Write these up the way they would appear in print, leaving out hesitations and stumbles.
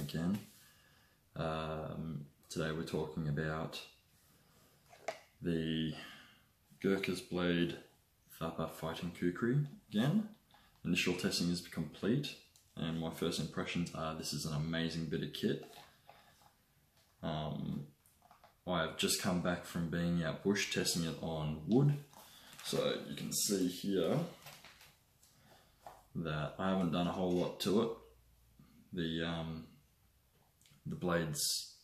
again. Today we're talking about the Gurkha's Blade Thapa Fighting Kukri again. Initial testing is complete and my first impressions are this is an amazing bit of kit. I have just come back from being out bush testing it on wood, so you can see here that I haven't done a whole lot to it. The blade's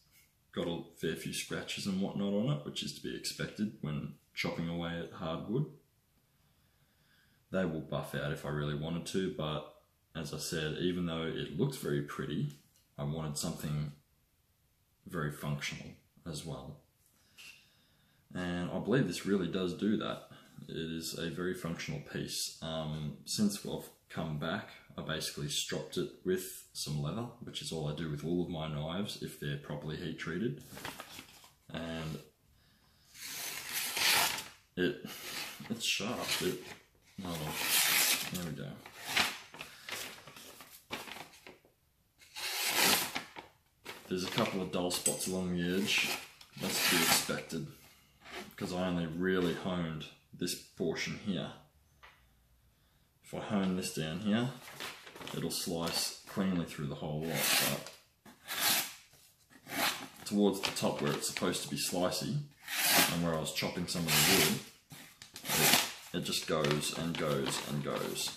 got a fair few scratches and whatnot on it, which is to be expected when chopping away at hardwood. They will buff out if I really wanted to, but as I said, even though it looks very pretty, I wanted something very functional as well. And I believe this really does do that. It is a very functional piece. Since I've come back, I basically stropped it with some leather, which is all I do with all of my knives if they're properly heat treated. And it's sharp. Hold on. There we go. There's a couple of dull spots along the edge. That's to be expected, because I only really honed this portion here. If I hone this down here, it'll slice cleanly through the whole lot, but towards the top where it's supposed to be slicey, and where I was chopping some of the wood, it just goes and goes and goes.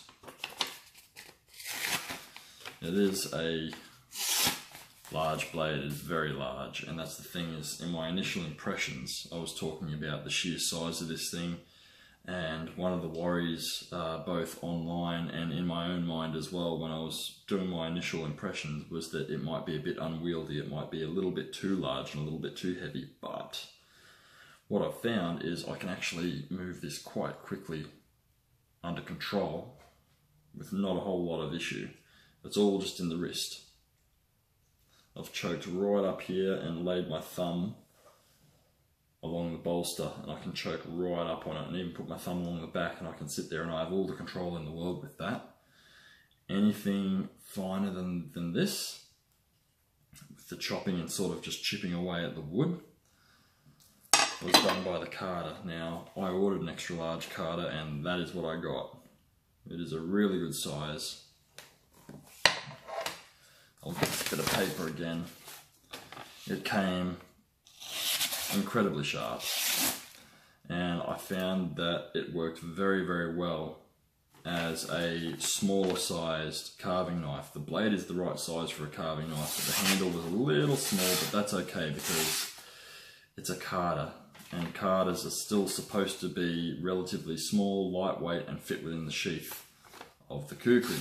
It is a large blade, it is very large, and that's the thing is, in my initial impressions, I was talking about the sheer size of this thing, and one of the worries, both online and in my own mind as well, when I was doing my initial impressions, was that it might be a bit unwieldy, it might be a little bit too large and a little bit too heavy, but what I've found is I can actually move this quite quickly under control with not a whole lot of issue. It's all just in the wrist. I've choked right up here and laid my thumb along the bolster, and I can choke right up on it and even put my thumb along the back, and I can sit there and I have all the control in the world with that. Anything finer than this, with the chopping and sort of just chipping away at the wood, was done by the carder. Now, I ordered an extra large carder and that is what I got. It is a really good size. I'll get this bit of paper again. It came incredibly sharp, and I found that it worked very, very well as a smaller sized carving knife. The blade is the right size for a carving knife, but the handle was a little small, but that's okay because it's a carder, and carders are still supposed to be relatively small, lightweight, and fit within the sheath of the Kukri.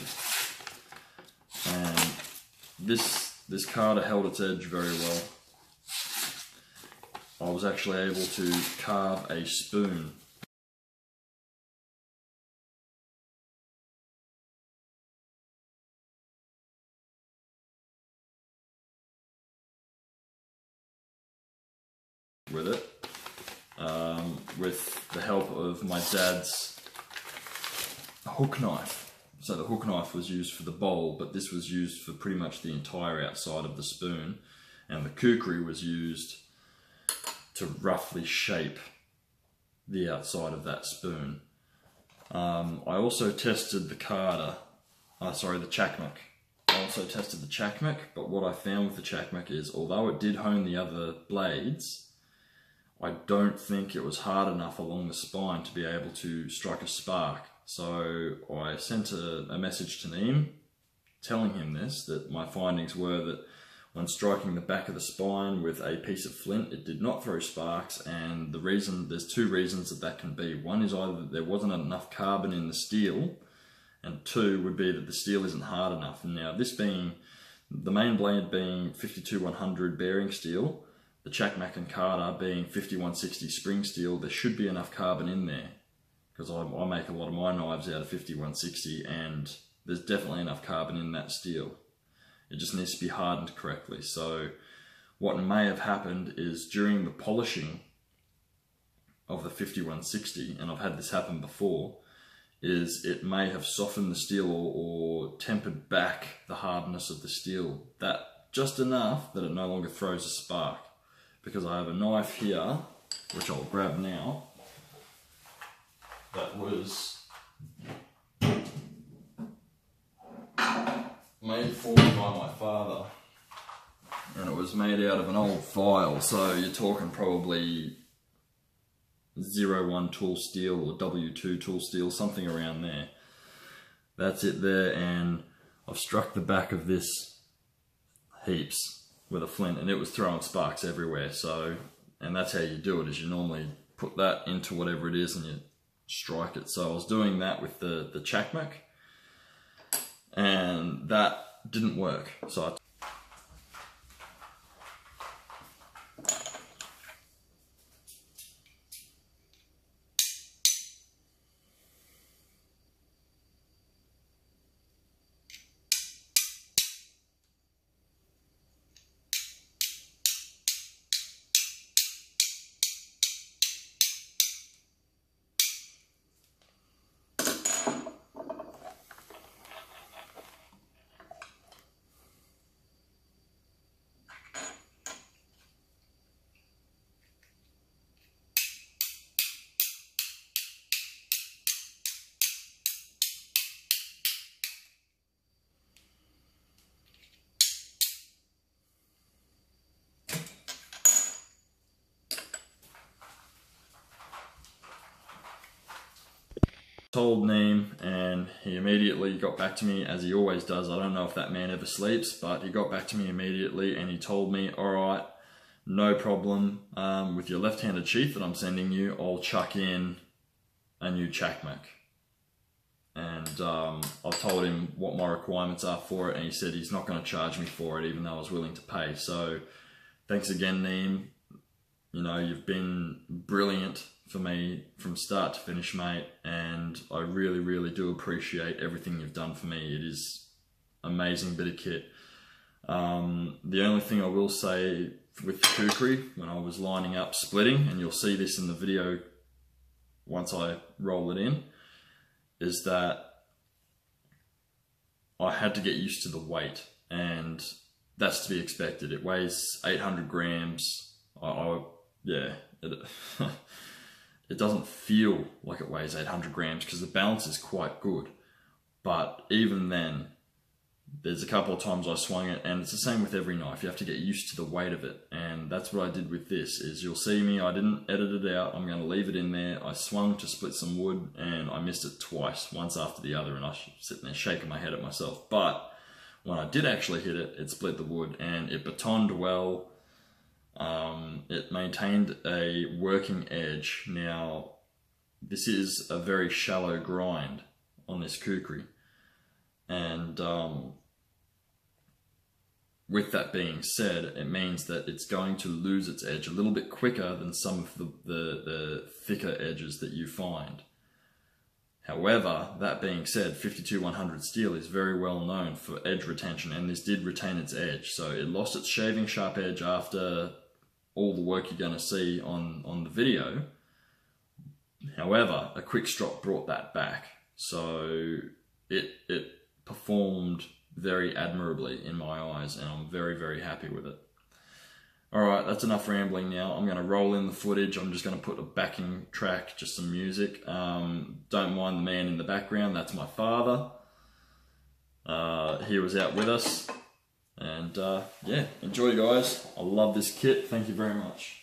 And this carder held its edge very well. I was actually able to carve a spoon with it, with the help of my dad's hook knife. So the hook knife was used for the bowl, but this was used for pretty much the entire outside of the spoon, and the Kukri was used to roughly shape the outside of that spoon. I also tested the carder, the chakmak. I also tested the chakmak, but what I found with the chakmak is, although it did hone the other blades, I don't think it was hard enough along the spine to be able to strike a spark. So I sent a message to Neem telling him this, that my findings were that when striking the back of the spine with a piece of flint, it did not throw sparks, and there's two reasons that can be. One is either that there wasn't enough carbon in the steel, and two would be that the steel isn't hard enough. Now, this being, the main blade being 52-100 bearing steel, the chakmak and carder being 51-60 spring steel, there should be enough carbon in there, because I make a lot of my knives out of 51-60, and there's definitely enough carbon in that steel. It just needs to be hardened correctly. So what may have happened is during the polishing of the 51-60, and I've had this happen before, is it may have softened the steel or tempered back the hardness of the steel. That just enough that it no longer throws a spark. Because I have a knife here, which I'll grab now, that was made for me by my father. And it was made out of an old file, so you're talking probably 01 tool steel or W2 tool steel, something around there. That's it there, and I've struck the back of this heaps with a flint, and it was throwing sparks everywhere. So, and that's how you do it, is you normally put that into whatever it is and you strike it. So I was doing that with the chakmak, and that didn't work. So I told Neem, and he immediately got back to me, as he always does. I don't know if that man ever sleeps, but he got back to me immediately and he told me, alright, no problem, with your left-handed sheath that I'm sending you, I'll chuck in a new chakmak. And I've told him what my requirements are for it, and he said he's not going to charge me for it, even though I was willing to pay. So thanks again, Neem. You know, you've been brilliant for me from start to finish, mate, and I really, really do appreciate everything you've done for me. It is an amazing bit of kit. The only thing I will say with the Kukri, when I was lining up splitting, and you'll see this in the video once I roll it in, is that I had to get used to the weight, and that's to be expected. It weighs 800 grams. It doesn't feel like it weighs 800 grams because the balance is quite good. But even then, there's a couple of times I swung it, and it's the same with every knife. You have to get used to the weight of it. And that's what I did with this, is you'll see me, I didn't edit it out. I'm going to leave it in there. I swung to split some wood and I missed it twice, once after the other, and I was sitting there shaking my head at myself. But when I did actually hit it, it split the wood and it batoned well. It maintained a working edge. Now, this is a very shallow grind on this Kukri, and with that being said, it means that it's going to lose its edge a little bit quicker than some of the thicker edges that you find. However, that being said, 52-100 steel is very well known for edge retention, and this did retain its edge. So it lost its shaving sharp edge after all the work you're going to see on the video. However, a quick strop brought that back. So it performed very admirably in my eyes, and I'm very, very happy with it. Alright, that's enough rambling now. I'm going to roll in the footage. I'm just going to put a backing track, just some music. Don't mind the man in the background, that's my father. He was out with us. And yeah, enjoy guys. I love this kit. Thank you very much.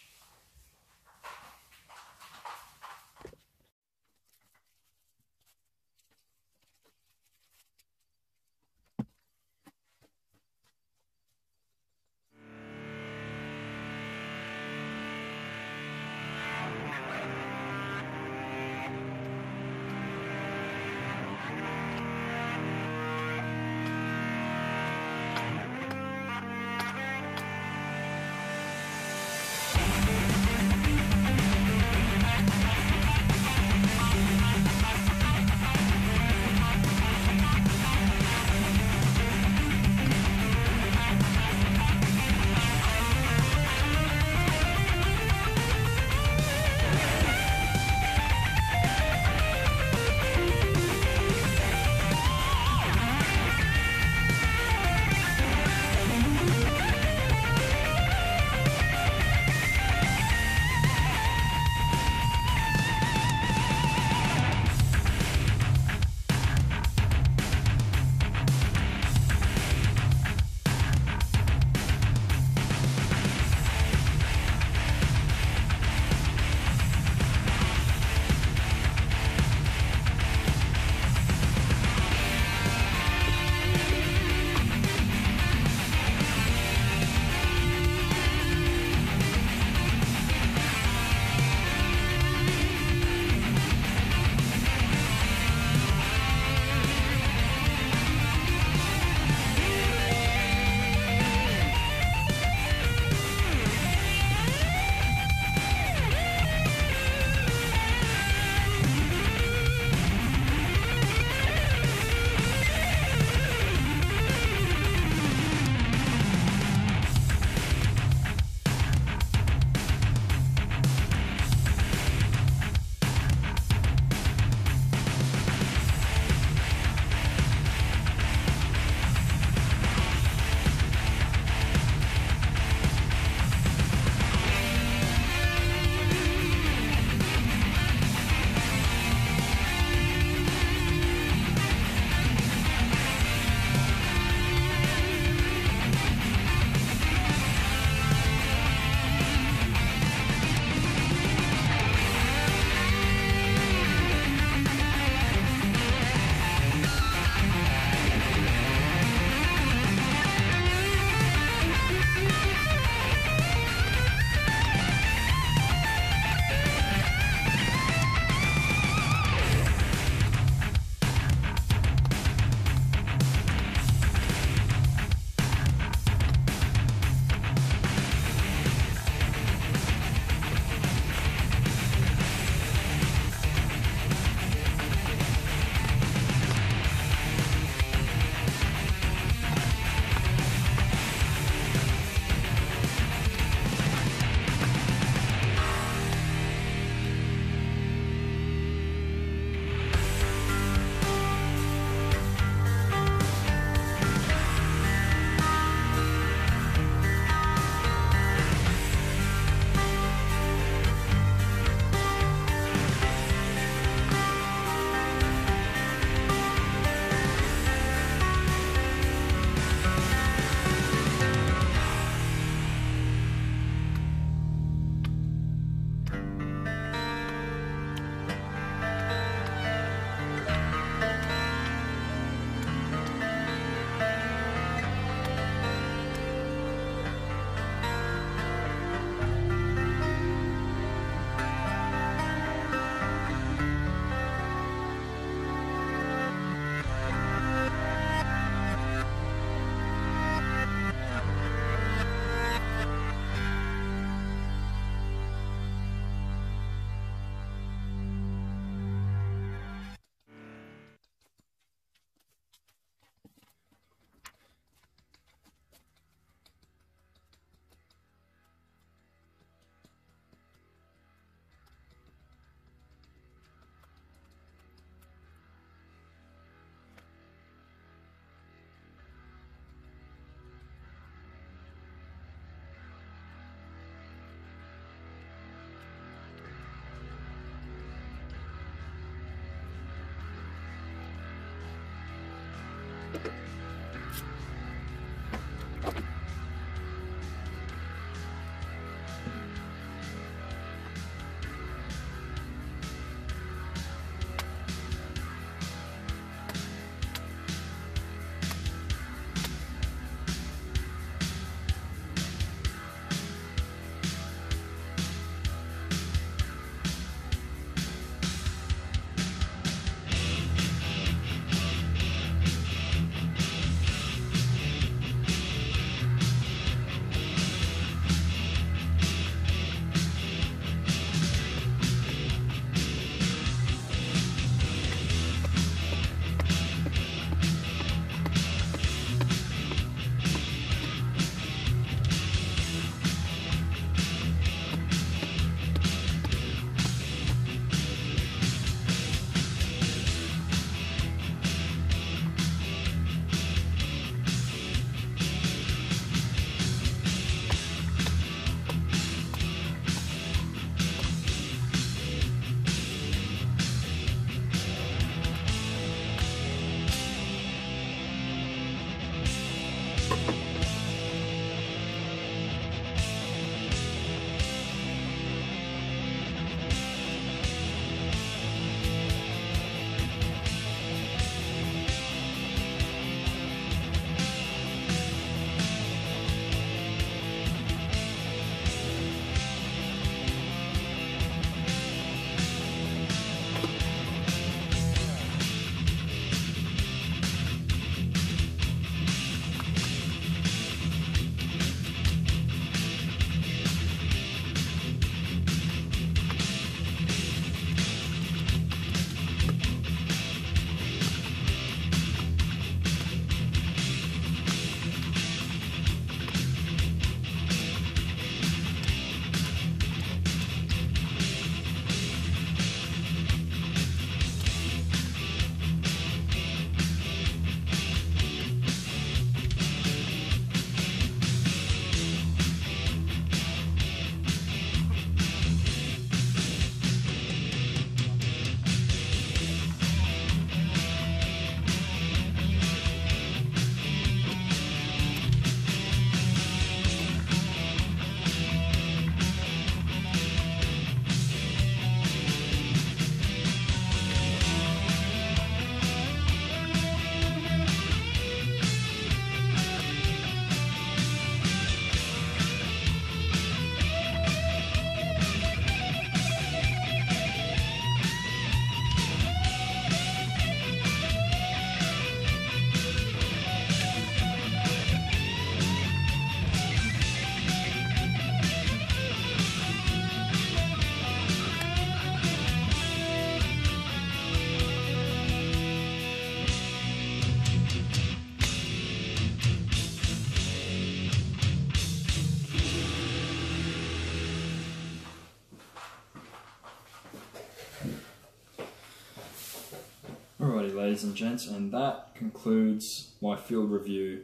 Alrighty, ladies and gents, and that concludes my field review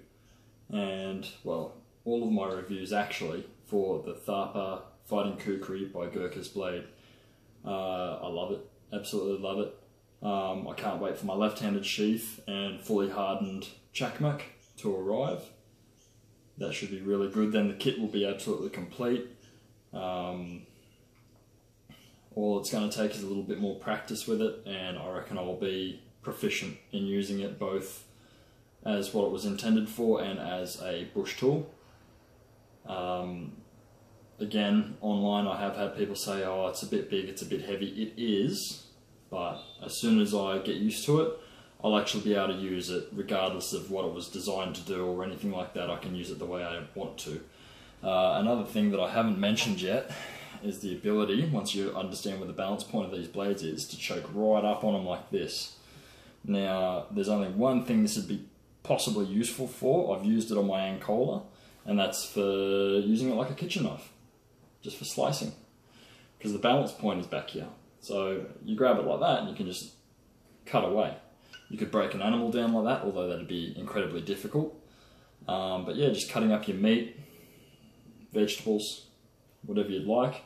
and, well, all of my reviews actually for the Thapa Fighting Kukri by Gurkha's Blade. I love it, absolutely love it. I can't wait for my left-handed sheath and fully hardened chakmak to arrive. That should be really good. Then the kit will be absolutely complete. All it's going to take is a little bit more practice with it, and I reckon I'll be proficient in using it both as what it was intended for and as a bush tool. Again, online I have had people say, oh, it's a bit big, it's a bit heavy. It is, but as soon as I get used to it, I'll actually be able to use it regardless of what it was designed to do or anything like that. I can use it the way I want to. Another thing that I haven't mentioned yet is the ability, once you understand where the balance point of these blades is, to choke right up on them like this. Now, there's only one thing this would be possibly useful for. I've used it on my Ancola, and that's for using it like a kitchen knife, just for slicing, because the balance point is back here. So you grab it like that and you can just cut away. You could break an animal down like that, although that'd be incredibly difficult. But yeah, just cutting up your meat, vegetables, whatever you'd like.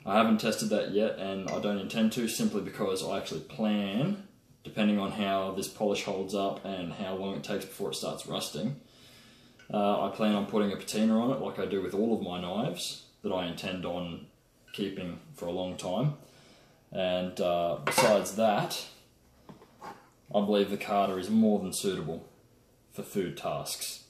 I haven't tested that yet, and I don't intend to, simply because I actually plan depending on how this polish holds up and how long it takes before it starts rusting. I plan on putting a patina on it like I do with all of my knives that I intend on keeping for a long time. And besides that, I believe the carder is more than suitable for food tasks.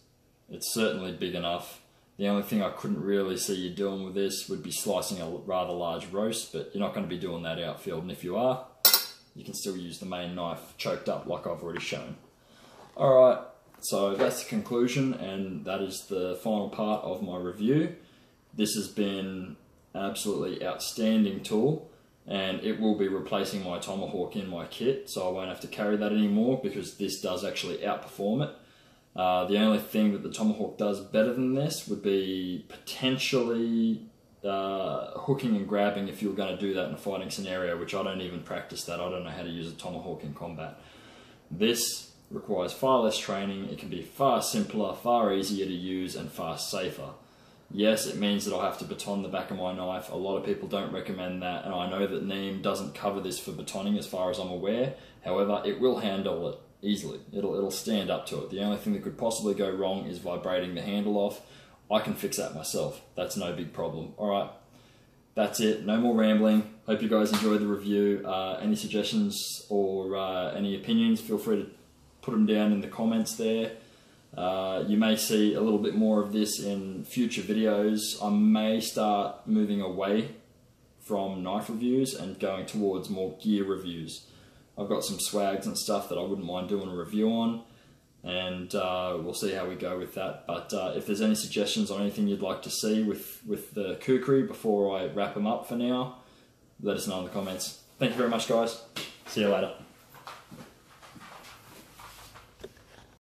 It's certainly big enough. The only thing I couldn't really see you doing with this would be slicing a rather large roast, but you're not going to be doing that outfield, and if you are, you can still use the main knife choked up like I've already shown. Alright, so that's the conclusion, and that is the final part of my review. This has been an absolutely outstanding tool, and it will be replacing my tomahawk in my kit, so I won't have to carry that anymore because this does actually outperform it. The only thing that the tomahawk does better than this would be potentially hooking and grabbing if you were going to do that in a fighting scenario, which I don't even practice that. I don't know how to use a tomahawk in combat. This requires far less training. It can be far simpler, far easier to use, and far safer. Yes, it means that I'll have to baton the back of my knife. A lot of people don't recommend that, and I know that Neem doesn't cover this for batoning as far as I'm aware. However, it will handle it easily. It'll stand up to it. The only thing that could possibly go wrong is vibrating the handle off. I can fix that myself. That's no big problem. Alright, that's it. No more rambling. Hope you guys enjoyed the review. Any suggestions or any opinions, feel free to put them down in the comments there. You may see a little bit more of this in future videos. I may start moving away from knife reviews and going towards more gear reviews. I've got some swags and stuff that I wouldn't mind doing a review on, and we'll see how we go with that. But if there's any suggestions on anything you'd like to see with the Kukri before I wrap them up for now, let us know in the comments. Thank you very much, guys. See you later.